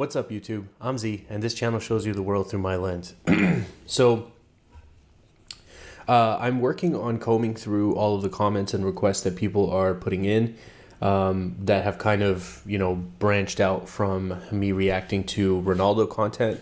What's up, YouTube? I'm Z, and this channel shows you the world through my lens. So, I'm working on combing through all of the comments and requests that people are putting in that have kind of, branched out from me reacting to Ronaldo content.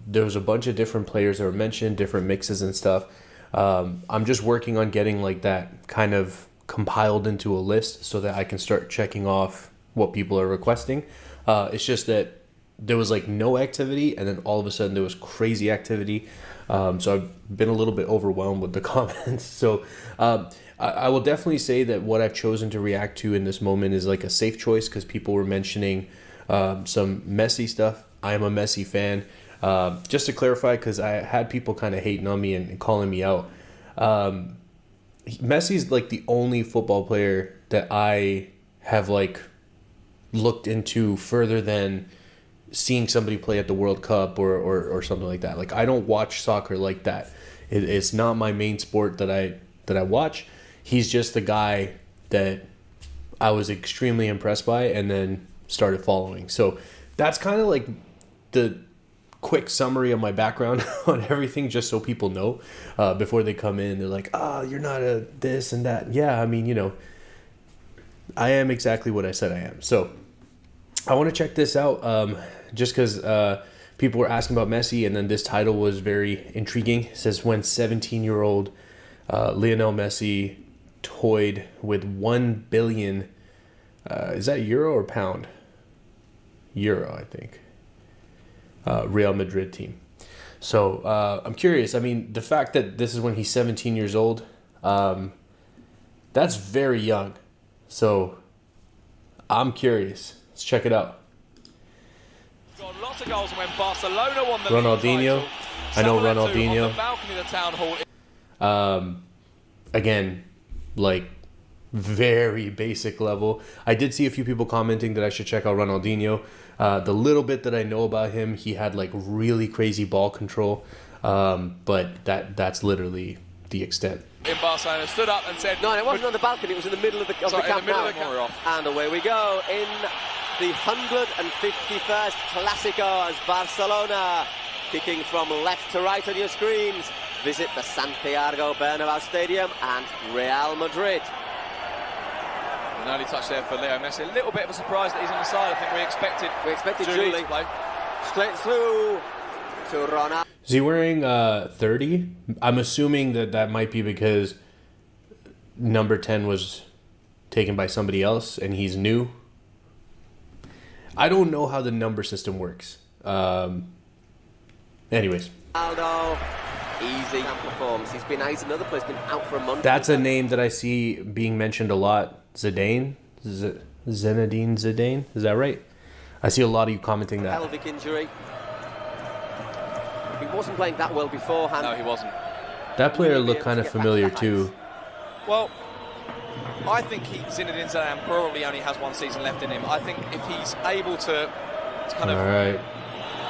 There was a bunch of different players that were mentioned, different mixes and stuff. I'm just working on getting like that kind of compiled into a list so that I can start checking off what people are requesting. It's just that there was like no activity, and then all of a sudden there was crazy activity. So I've been a little bit overwhelmed with the comments. So I will definitely say that what I've chosen to react to in this moment is like a safe choice, because people were mentioning some Messi stuff. I am a Messi fan. Just to clarify, because I had people kind of hating on me and calling me out. Messi's like the only football player that I have like looked into further than seeing somebody play at the World Cup or something like that. Like, I don't watch soccer like that. It's not my main sport that I watch. He's just the guy that I was extremely impressed by and then started following. So that's kind of like the quick summary of my background on everything, just so people know before they come in. They're like, you're not a this and that. Yeah, I mean, I am exactly what I said I am. So I want to check this out just because people were asking about Messi, and then this title was very intriguing. It says, when 17-year-old Lionel Messi toyed with 1 billion, is that euro or pound? Euro, I think. Real Madrid team. So I'm curious. I mean, the fact that this is when he's 17 years old, that's very young. So I'm curious. Let's check it out. Got lots of goals when Barcelona won the Ronaldinho. league title. I know On Ronaldinho. the balcony of the town hall. Again, like very basic level. I did see a few people commenting that I should check out Ronaldinho. The little bit that I know about him, he had like really crazy ball control. But that's literally the extent. In Barcelona, stood up and said, No, it wasn't on the balcony, it was in the middle of the camp now. And away we go in the 151st Clásico as Barcelona, kicking from left to right on your screens, visit the Santiago Bernabéu Stadium and Real Madrid. An early touch there for Leo Messi. A little bit of a surprise that he's on the side. I think we expected Julie to play. Straight through to Ronaldo. Is he wearing 30? I'm assuming that might be because number 10 was taken by somebody else and he's new. I don't know how the number system works. Anyways. Ronaldo, easy performance. He's another place, been out for a month. That's a name that I see being mentioned a lot. Zidane? Zinedine Zidane? Is that right? I see a lot of you commenting that. Pelvic injury. He wasn't playing that well beforehand. No, he wasn't. That player looked kind of familiar too. Well, I think Zinedine Zidane probably only has one season left in him. I think if he's able to kind of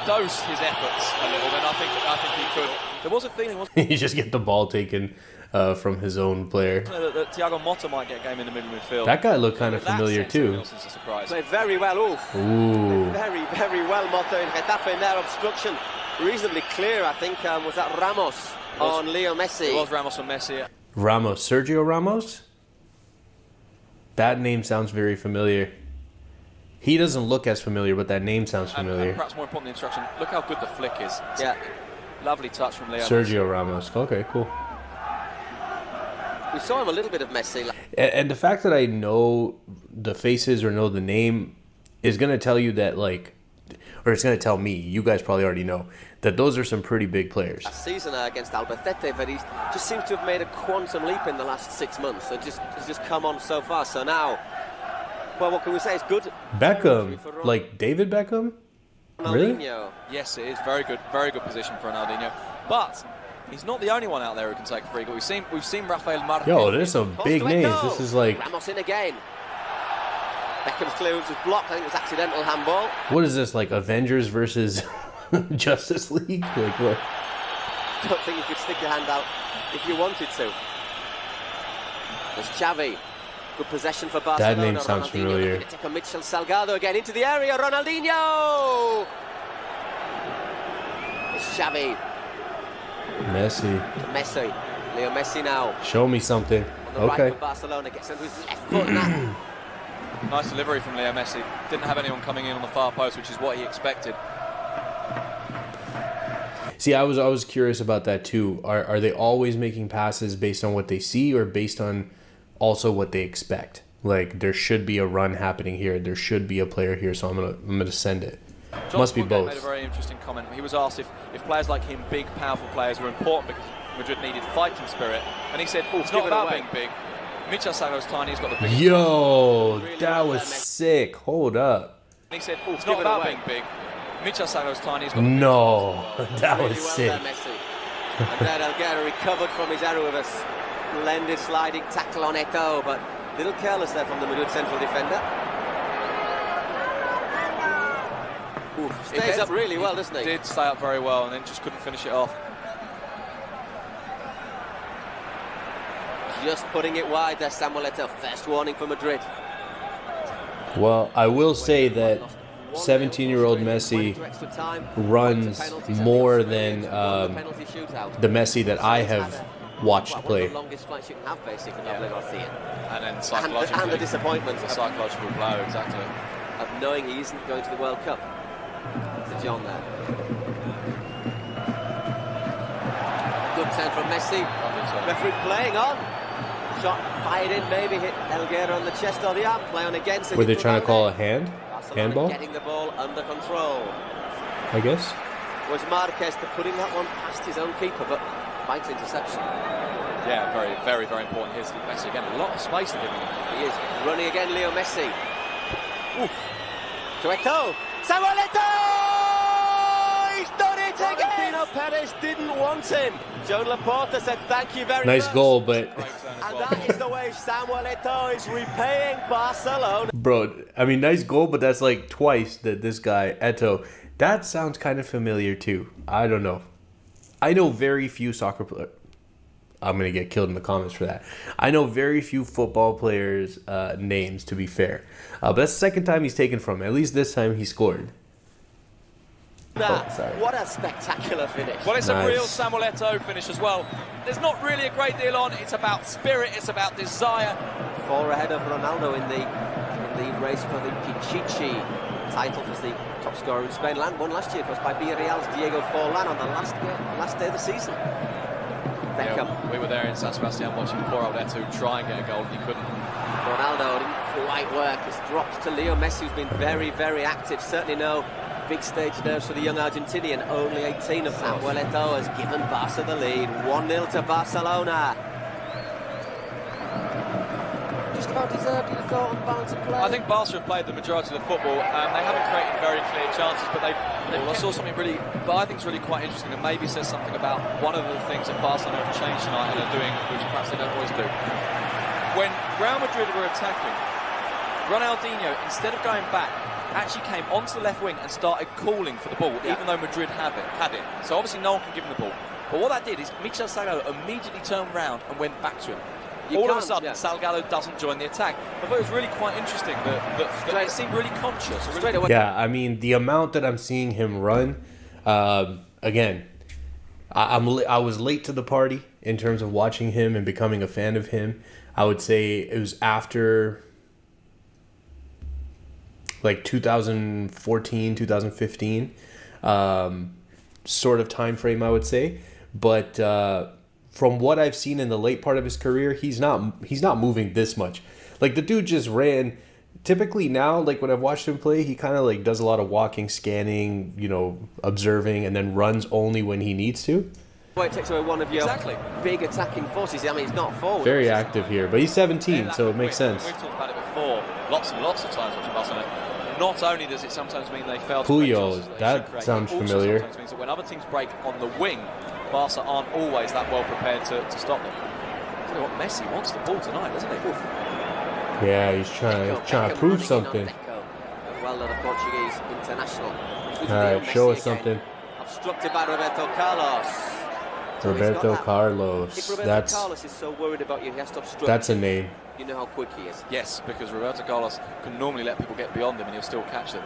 dose his efforts a little bit, I think he could. There was a feeling, wasn't he just get the ball taken from his own player. That Thiago Motta might get a game in the middle midfield. That guy looked kind of familiar too. Played very well, Ooh. Very, very well, Motta in Getafe in their obstruction. Reasonably clear, I think. Was that Ramos on Leo Messi? It was Ramos on Messi. Ramos, Sergio Ramos? That name sounds very familiar. He doesn't look as familiar, but that name sounds familiar. And perhaps more important, the instruction. Look how good the flick is. Yeah. Lovely touch from Leo. Sergio Ramos. Okay, cool. We saw him a little bit of Messi. And the fact that I know the faces or know the name is going to tell you that, like, or it's going to tell me, you guys probably already know, that those are some pretty big players. Last season against Albacete, but he just seems to have made a quantum leap in the last 6 months. He's just come on so far. So now, well, what can we say? It's good. Beckham, like David Beckham? Really? Ronaldinho. Yes, it is very good position for Ronaldinho. But he's not the only one out there who can take a free goal. We've seen Rafael Marquez. Yo, there's some big names. This is like Ramos in again. Beckham's clearance was blocked. I think it was accidental handball. What is this, like Avengers versus Justice League? Like what? Don't think you could stick your hand out if you wanted to. There's Xavi. Good possession for Barcelona. That name sounds familiar. Mitchell Salgado again into the area. Ronaldinho. It's Xavi. Messi. Leo Messi now. Show me something. On the Okay. right for Barcelona. Gets into his left foot now. Nice delivery from Leo Messi. Didn't have anyone coming in on the far post, which is what he expected. See, I was curious about that too. Are they always making passes based on what they see, or based on also what they expect? Like, there should be a run happening here. There should be a player here, so I'm gonna send it. John Must be both. made a very interesting comment. He was asked if players like him, big, powerful players, were important because Madrid needed fighting spirit, and he said, "It's not about being big. Michel Sano's tiny. He's got the biggest." Yo, that was sick. Hold up. And he said, "It's not about being big. Michel Sano's tiny. He's got the No, that was Really well sick. there, Messi. And then Elguera recovered from his error with a splendid sliding tackle on Eto'o, but a little careless there from the Madrid central defender. Oof, stays up really well, doesn't he? Did stay up very well, and then just couldn't finish it off. Just putting it wide there, Samuel Eto'o. First warning for Madrid. Well, I will say that 17-year-old Messi runs more than the Messi that I have watched play. And then psychologically, and the disappointment, the psychological blow, exactly. of knowing he isn't going to the World Cup. To John there. Good turn from Messi. Referee playing on. Shot fired in, maybe hit Elguera on the chest or the arm. Play on again. Were they trying to call a hand? Handball? Getting the ball under control. I guess. Was Marquez to putting that one past his own keeper, but fights interception. Yeah, very, very, very important. Here's Messi again. A lot of space to give him. He is running again, Leo Messi. Oof. To Eto'o. Samuel Eto'o! He's done it again! Florentino Perez didn't want him. Joan Laporta said thank you very much. Nice goal, but... And that is the way Samuel Eto'o is repaying Barcelona. Bro, I mean, nice goal, but that's like twice that this guy, Eto'o. That sounds kind of familiar too. I don't know. I know very few soccer players. I'm going to get killed in the comments for that. I know very few football players' names, to be fair. But that's the second time he's taken from. At least this time he scored. What a spectacular finish. Well, it's a real Samuel Eto'o finish as well. There's not really a great deal on. It's about spirit. It's about desire. 4 ahead of Ronaldo in the race for the Pichichi title as the top scorer in Spain. Won last year, of course, by Villarreal's Diego Forlan on the last day of the season. Beckham. Yeah, we were there in San Sebastian watching poor old Eto'o try and get a goal, and he couldn't. Ronaldo didn't quite work. It's dropped to Leo Messi, who's been very, very active. Certainly no big stage nerves for the young Argentinian, only 18 of Samuel Eto'o has given Barca the lead. 1-0 to Barcelona. Just about deserved, you thought, on balance of play. I think Barca have played the majority of the football. They haven't created very clear chances, but I saw something really, but I think it's really quite interesting, and maybe says something about one of the things that Barcelona have changed tonight and are doing, which perhaps they don't always do. When Real Madrid were attacking, Ronaldinho, instead of going back, actually came onto the left wing and started calling for the ball, even though Madrid had it. So obviously no one can give him the ball. But what that did is Michel Salgado immediately turned round and went back to him. All of a sudden, Salgado doesn't join the attack. I thought it was really quite interesting that it seemed really conscious. Really yeah, I mean, the amount that I'm seeing him run, again, I was late to the party in terms of watching him and becoming a fan of him. I would say it was after... like 2014, 2015 sort of time frame, I would say. But from what I've seen in the late part of his career, he's not moving this much. Like, the dude just ran. Typically now, like when I've watched him play, he kind of like does a lot of walking, scanning, observing, and then runs only when he needs to. Well, it takes away one of your big attacking forces. I mean, he's not forward. Very active here, but he's 17, so it makes sense. We've talked about it before, lots and lots of times watching Barcelona. Not only does it sometimes mean they fail to Puyol, that sounds familiar. It sometimes means that when other teams break on the wing, Barca aren't always that well prepared to stop them. I tell you what, Messi wants the ball tonight, doesn't he? Yeah, he's trying to prove something. Well done, a Portuguese international. All right, show us something. Obstructed by Roberto Carlos. So Roberto Carlos. If Roberto Carlos is so worried about you, he has to obstruct. That's a name. You know how quick he is. Yes, because Roberto Carlos can normally let people get beyond him and he'll still catch them.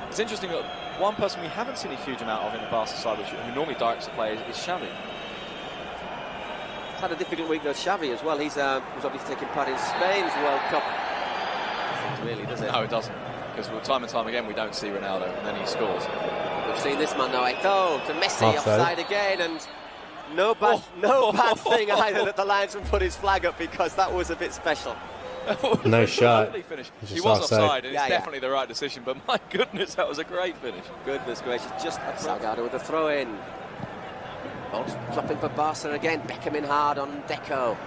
It's interesting that one person we haven't seen a huge amount of in the Barca side, who normally directs the play, is Xavi. He's had a difficult week though, Xavi as well. He's was obviously taking part in Spain's World Cup. Doesn't really, does it? No, it doesn't. Because time and time again we don't see Ronaldo and then he scores. We've seen this man now, Eto'o to Messi, offside again, and no bad thing either that the linesman put his flag up, because that was a bit special. Nice shot. Finish. He was offside, and it's definitely the right decision, but my goodness, that was a great finish. Goodness gracious, just Salgado with a throw in. Dropping for Barca again, Beckham in hard on Deco.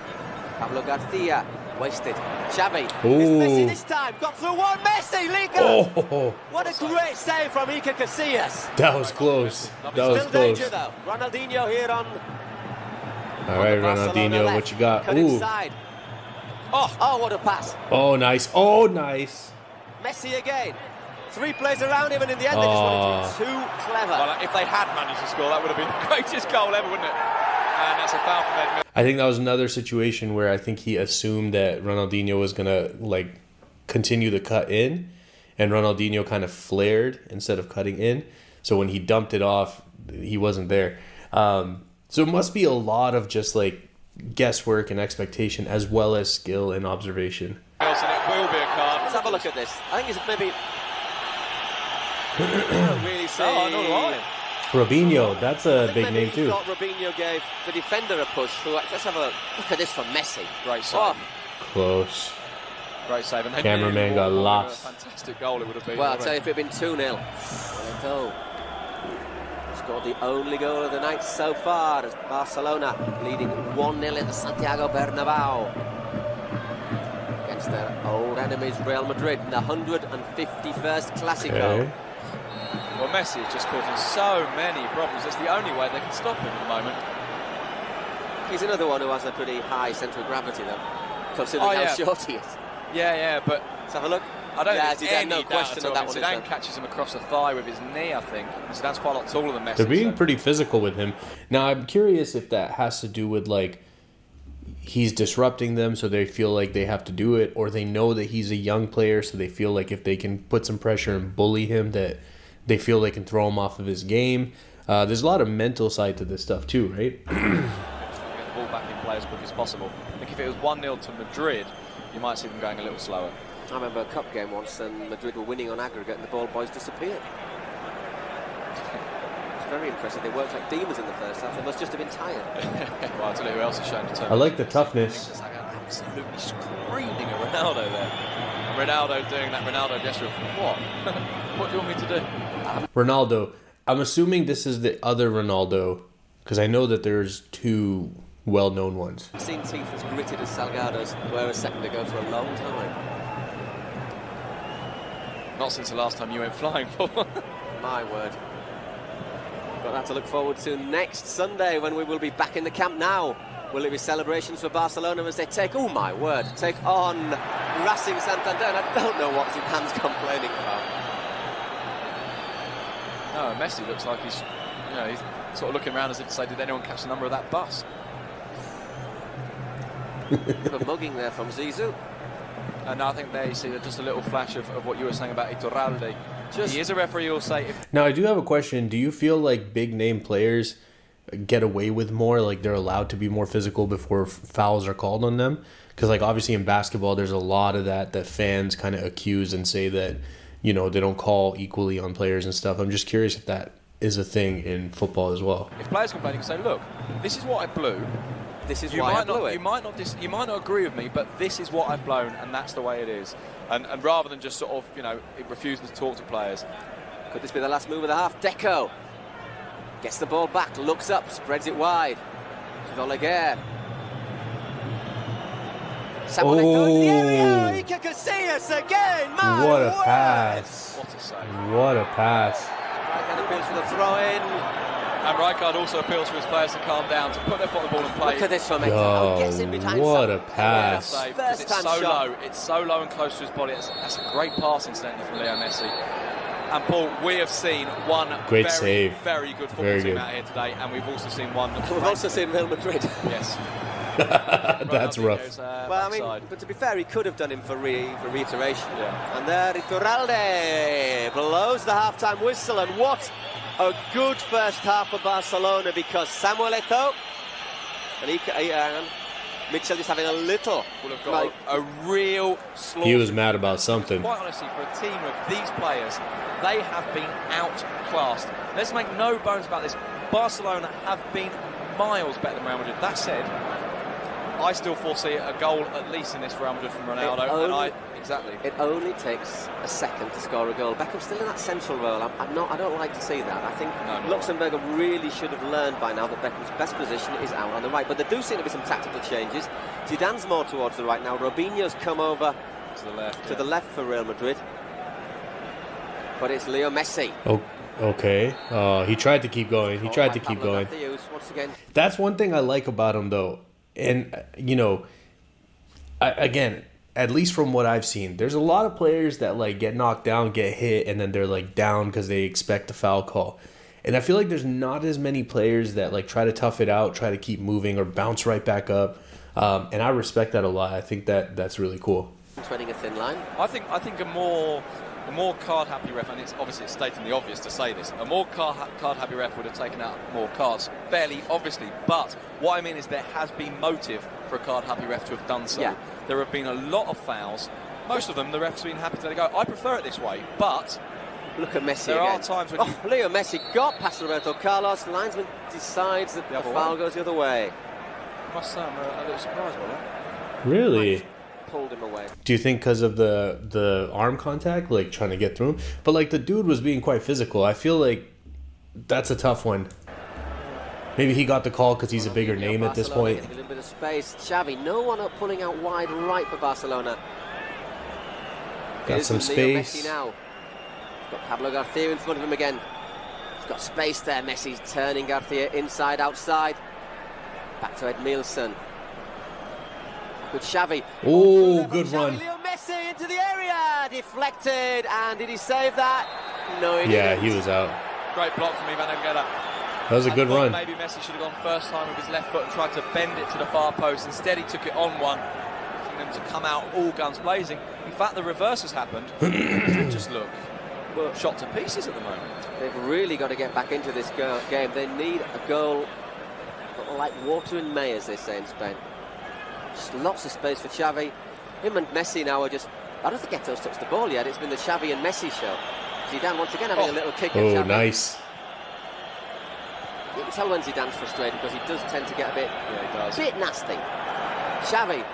Pablo Garcia, wasted. Xavi, it's Messi this time, got through one, Messi, Liga! Oh. What a great save from Iker Casillas. That was close. That was Still close. danger though. Ronaldinho here on. All right, Ronaldinho, what you got? Cut inside. Oh, what a pass. Oh, nice. Oh, nice. Messi again. 3 players around him, and in the end they just wanted to be too clever. Well, if they had managed to score, that would have been the greatest goal ever, wouldn't it? And that's a foul from Ed. I think that was another situation where I think he assumed that Ronaldinho was going to continue the cut in, and Ronaldinho kind of flared instead of cutting in. So when he dumped it off, he wasn't there. So it must be a lot of just guesswork and expectation, as well as skill and observation. Wilson, it will be a card. Let's have a look at this. I think it's maybe. I don't really say. Robinho, that's a big name too. Thought Robinho gave the defender a push. Let's have a look at this from Messi. Great save. Close. Great save. And Cameraman got lost. Fantastic goal it would have been. Well, I'll tell you, if it had been 2-0. Scored the only goal of the night so far, as Barcelona leading 1-0 in the Santiago Bernabéu against their old enemies Real Madrid in the 151st Clásico. Okay. Well, Messi is just causing so many problems. It's the only way they can stop him at the moment. He's another one who has a pretty high centre of gravity, though, considering how short he is. Yeah, but let's have a look. I don't think there's no question that one. Zidane catches him across the thigh with his knee, I think. Zidane's quite a lot taller than Messi. They're being pretty physical with him. Now, I'm curious if that has to do with, he's disrupting them, so they feel like they have to do it, or they know that he's a young player, so they feel like if they can put some pressure and bully him, that they feel they can throw him off of his game. There's a lot of mental side to this stuff too, right? Get the ball back in play as quick as possible. I think if it was 1-0 to Madrid, you might see them going a little slower. I remember a cup game once, and Madrid were winning on aggregate, and the ball boys disappeared. It's very impressive. They worked like demons in the first half. They must just have been tired. Well, I'll tell you who else has shown to turn. I like the toughness. Absolutely screaming at Ronaldo there. Ronaldo doing that Ronaldo gesture of what? What do you want me to do? Ronaldo. I'm assuming this is the other Ronaldo, because I know that there's 2 well-known ones. I've seen teeth as gritted as Salgado's were a second ago for a long time. Not since the last time you went flying, Paul. My word. Got that to look forward to next Sunday, when we will be back in the Camp Nou. Will it be celebrations for Barcelona as they take on Racing Santander? And I don't know what Zidane's complaining about. No, Messi looks like he's sort of looking around as if to say, did anyone catch the number of that bus? Bit of a mugging there from Zizou. And I think there you see just a little flash of what you were saying about Iturralde. He is a referee, you'll say. Now, I do have a question. Do you feel like big-name players get away with more, they're allowed to be more physical before fouls are called on them? Because, obviously in basketball, there's a lot of that fans kind of accuse and say that, they don't call equally on players and stuff. I'm just curious if that is a thing in football as well. If players complain, you can say, look, this is what I blew. This is why I blew it. You might not agree with me, but this is what I've blown, and that's the way it is. And rather than just sort of, refusing to talk to players. Could this be the last move of the half? Deco gets the ball back, looks up, spreads it wide. To Oleguer. Samuel Eto'o into the area. Iker Casillas again. What a pass! What a save! What a pass! Rijkaard appeals for the throw-in. And Rijkaard also appeals for his players to calm down, to put their foot on the ball and play. Look at this from Eto'o. Gets in behind. What a pass! First it's time so shot. low. It's so low and close to his body. That's a great pass, incidentally, from Leo Messi. And Paul, we have seen one Great save. very good football team out here today, and we've also seen one. We've also seen Real Madrid. Yes. That's rough. Well, I mean, but to be fair, he could have done him for reiteration. Yeah. And there, Iturralde blows the half-time whistle, and what a good first half for Barcelona, because Samuel Eto'o and Mitchell just having a little. Will have got a real slaughter. He was mad about something. Quite honestly, for a team of these players, they have been outclassed. Let's make no bones about this. Barcelona have been miles better than Real Madrid. That said, I still foresee a goal at least in this Real Madrid from Ronaldo. It only takes a second to score a goal. Beckham's still in that central role. I don't like to see that. I think Luxembourg really should have learned by now that Beckham's best position is out on the right. But there do seem to be some tactical changes. Zidane's more towards the right now. Robinho's come over to the left for Real Madrid. But it's Leo Messi. Oh, okay. He tried to keep going. Once again. That's one thing I like about him, though. And, you know, again, at least from what I've seen, there's a lot of players that, like, get knocked down, get hit, and then they're, like, down because they expect a foul call. And I feel like there's not as many players that, like, try to tough it out, try to keep moving, or bounce right back up. And I respect that a lot. I think that's really cool. Treading a thin line. I think a more card-happy ref, and it's stating the obvious to say this, a more card-happy ref would have taken out more cards, fairly obviously. But what I mean is there has been motive for a card-happy ref to have done so. Yeah. There have been a lot of fouls. Most of them, the ref's been happy to let go. I prefer it this way, but look at Messi there again. are times when Leo Messi got past Roberto Carlos. The linesman decides that the foul goes the other way. I must say I'm a little surprised by that. Really? Pulled him away. Do you think because of the arm contact, like trying to get through him? But like the dude was being quite physical. I feel like that's a tough one. Maybe he got the call because he's a bigger name at this point. A little bit of space. Xavi, no one up pulling out wide right for Barcelona. Got some space. Messi now. He's got Pablo Garcia in front of him again. He's got space there. Messi's turning Garcia inside, outside. Back to Edmilson. With Xavi. Oh, good run. Leo Messi into the area. Deflected. And did he save that? No, he didn't. Yeah, he was out. Great block from Ivan Elguera. That was a good run. Maybe Messi should have gone first time with his left foot and tried to bend it to the far post. Instead, he took it on one, asking them to come out all guns blazing. In fact, the reverse has happened. Just look, shot to pieces at the moment. They've really got to get back into this game. They need a goal like water in May, as they say in Spain. Just lots of space for Xavi. Him and Messi now are just... I don't think Eto's touched the ball yet. It's been the Xavi and Messi show. Zidane once again having a little kick at Xavi. Oh, nice. You can tell when Zidane's frustrated because he does tend to get a bit nasty. Xavi.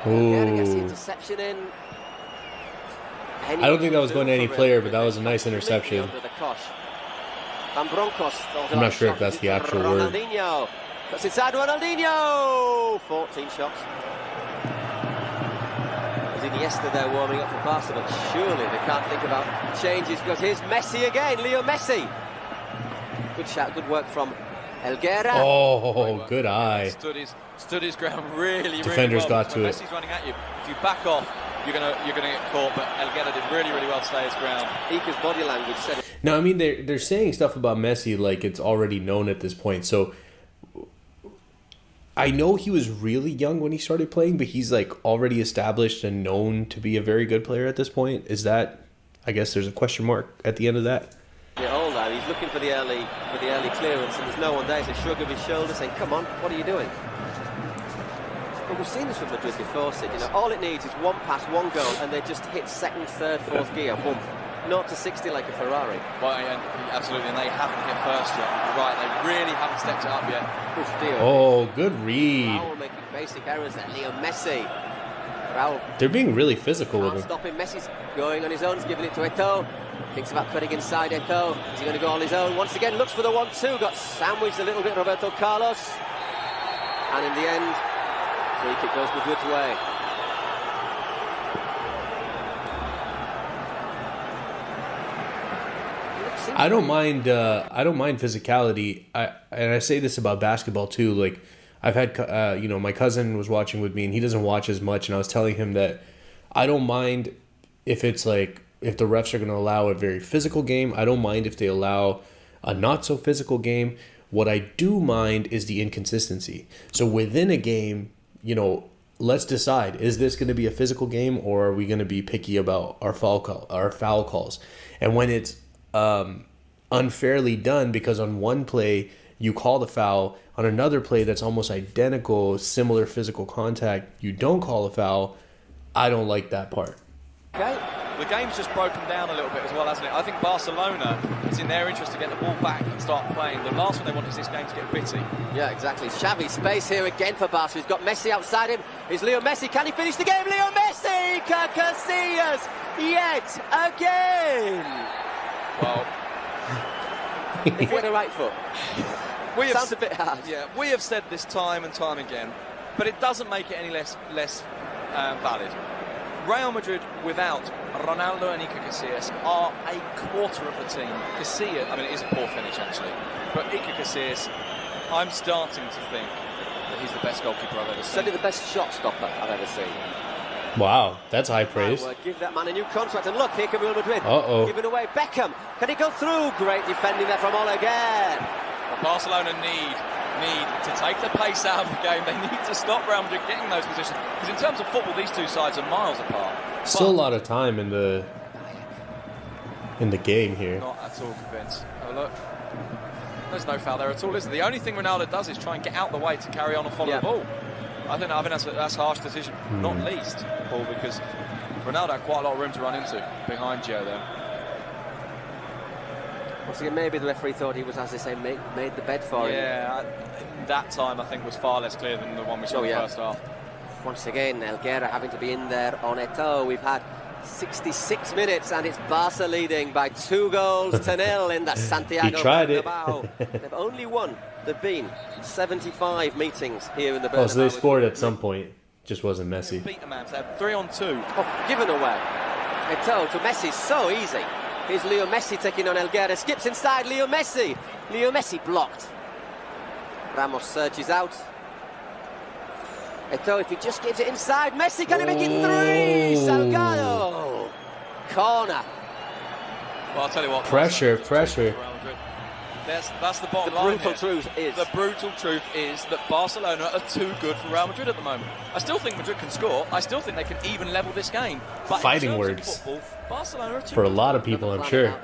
Ooh. Gets the interception in. I don't think that was going to any player, but that was a nice interception. Van Bronckhorst. I'm not sure if that's the actual word. Ronaldinho. That's inside Ronaldinho. 14 shots. Was Iniesta there warming up for Barca, but surely they can't think about changes because here's Messi again, Leo Messi. Good shot, good work from Elguera. Oh, good eye. Stood his ground really, Defenders really well. got to it. Messi's running at you. If you back off, you're gonna get caught. But Elguera did really, really well to stay his ground. Ika's body language said it. Now, I mean, they're saying stuff about Messi like it's already known at this point. So I know he was really young when he started playing, but he's like already established and known to be a very good player at this point. Is that? I guess there's a question mark at the end of that. Yeah, all that. He's looking for the early clearance, and there's no one there. It's a shrug of his shoulder saying, "Come on, what are you doing?" But we've seen this with Madrid before, Sid. You know, all it needs is one pass, one goal, and they just hit second, third, fourth gear, boom, 0 to 60 like a Ferrari. Well, absolutely, and they haven't hit first yet. You're right, they really haven't stepped it up yet. Oh, good read. Raul making basic errors there. Leo Messi. Raul. They're being really physical with him. Stopping. Messi's going on his own. He's giving it to Eto'o. Thinks about cutting inside Eto'o. Is he going to go on his own? Once again, looks for the 1-2. Got sandwiched a little bit, Roberto Carlos. And in the end, free kick goes Madrid's way. I don't mind physicality. And I say this about basketball too. Like I've had, my cousin was watching with me, and he doesn't watch as much. And I was telling him that I don't mind if it's like if the refs are going to allow a very physical game. I don't mind if they allow a not so physical game. What I do mind is the inconsistency. So within a game, you know, let's decide, is this going to be a physical game, or are we going to be picky about our foul calls? And when it's unfairly done because on one play you call the foul, on another play that's almost identical, similar physical contact, you don't call a foul, I don't like that part. Okay. The game's just broken down a little bit as well, hasn't it? I think Barcelona, it's in their interest to get the ball back and start playing. The last one they want is this game to get bitty. Yeah, exactly. Xavi, space here again for Barca. He's got Messi outside him. Is Leo Messi? Can he finish the game? Leo Messi! Casillas! Yet again! Well, if we're the right foot. Sounds a bit hard. Yeah, we have said this time and time again, but it doesn't make it any less valid. Real Madrid without Ronaldo and Iker Casillas are a quarter of the team. Casillas, I mean, it is a poor finish actually, but Iker Casillas, I'm starting to think that he's the best goalkeeper I've ever seen. Certainly the best shot stopper I've ever seen. Wow, that's high praise. Give that man a new contract, and look, here come Real Madrid. Giving away Beckham. Can he go through? Great defending there from Ole again. Well, Barcelona need to take the pace out of the game. They need to stop Real Madrid getting those positions. Because in terms of football, these two sides are miles apart. Still a lot of time in the game here. Not at all convinced. Oh, look. There's no foul there at all, is there? The only thing Ronaldo does is try and get out the way to carry on and follow the ball. I think that's a harsh decision, not least, Paul, because Ronaldo had quite a lot of room to run into behind Gio there. Once again, maybe the referee thought he was, as they say, made the bed for him. Yeah, that time I think was far less clear than the one we saw in the first half. Once again, Elguera having to be in there on Eto'o. We've had 66 minutes and it's Barca leading by 2-0 in the Santiago Bernabeu. They've only won. There've been 75 meetings here in the Bernabeu. Oh, so they scored at some point. Just wasn't Messi. Beat the man. So 3-on-2. Oh, given away. Eto'o to Messi, so easy. Here's Leo Messi taking on Elguera. Skips inside, Leo Messi. Leo Messi blocked. Ramos surges out. Eto'o, if he just gives it inside, Messi, can he make it 3? Salgado. Corner. Well, I'll tell you what. Pressure. That's the bottom line. The brutal truth is that Barcelona are too good for Real Madrid at the moment. I still think Madrid can score. I still think they can even level this game. But fighting words football, Barcelona are too for a lot of people, I'm sure.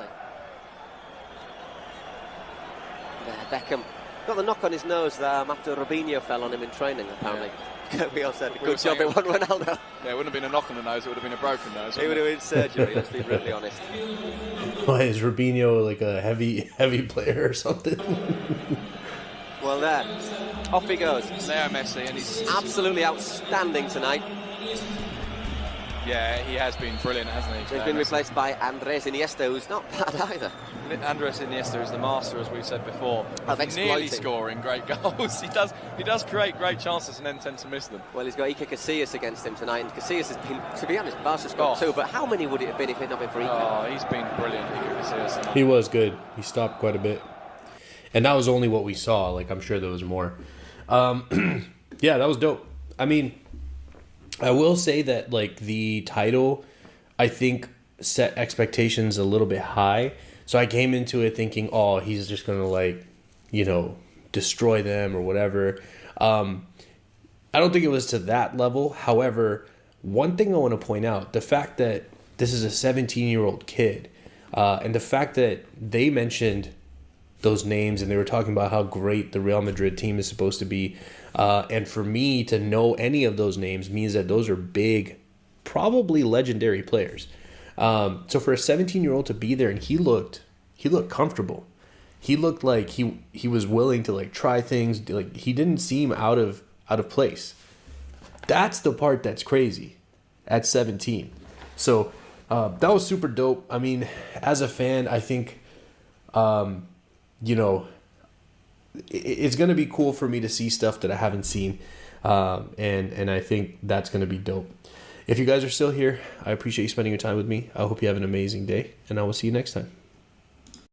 Beckham got the knock on his nose after Robinho fell on him in training, apparently. Yeah. We all said a good job it wasn't Ronaldo. Yeah, it wouldn't have been a knock on the nose, it would have been a broken nose. It would have been surgery, let's be brutally honest. Why is Robinho like a heavy player or something? Well, there. Off he goes. Leo Messi, and he's absolutely outstanding tonight. Yeah, he has been brilliant, hasn't he? He's been replaced by Andres Iniesta, who's not bad either. Andres Iniesta is the master, as we've said before, of nearly scoring great goals. He does create great chances and then tends to miss them. Well, he's got Iker Casillas against him tonight, and Casillas has been, to be honest, Barca's got 2, but how many would it have been if it had not been for Iker? Oh, he's been brilliant, Iker Casillas tonight. He was good. He stopped quite a bit. And that was only what we saw. Like, I'm sure there was more. Yeah, that was dope. I mean, I will say that, like, the title, I think, set expectations a little bit high. So I came into it thinking, oh, he's just going to, like, you know, destroy them or whatever. I don't think it was to that level. However, one thing I want to point out, the fact that this is a 17-year-old kid, and the fact that they mentioned those names and they were talking about how great the Real Madrid team is supposed to be. And for me to know any of those names means that those are big, probably legendary players. So for a 17-year-old to be there, and he looked comfortable. He looked like he was willing to, like, try things. Like, he didn't seem out of place. That's the part that's crazy at 17. So that was super dope. I mean, as a fan, I think, you know, it's going to be cool for me to see stuff that I haven't seen. And I think that's going to be dope. If you guys are still here, I appreciate you spending your time with me. I hope you have an amazing day, and I will see you next time.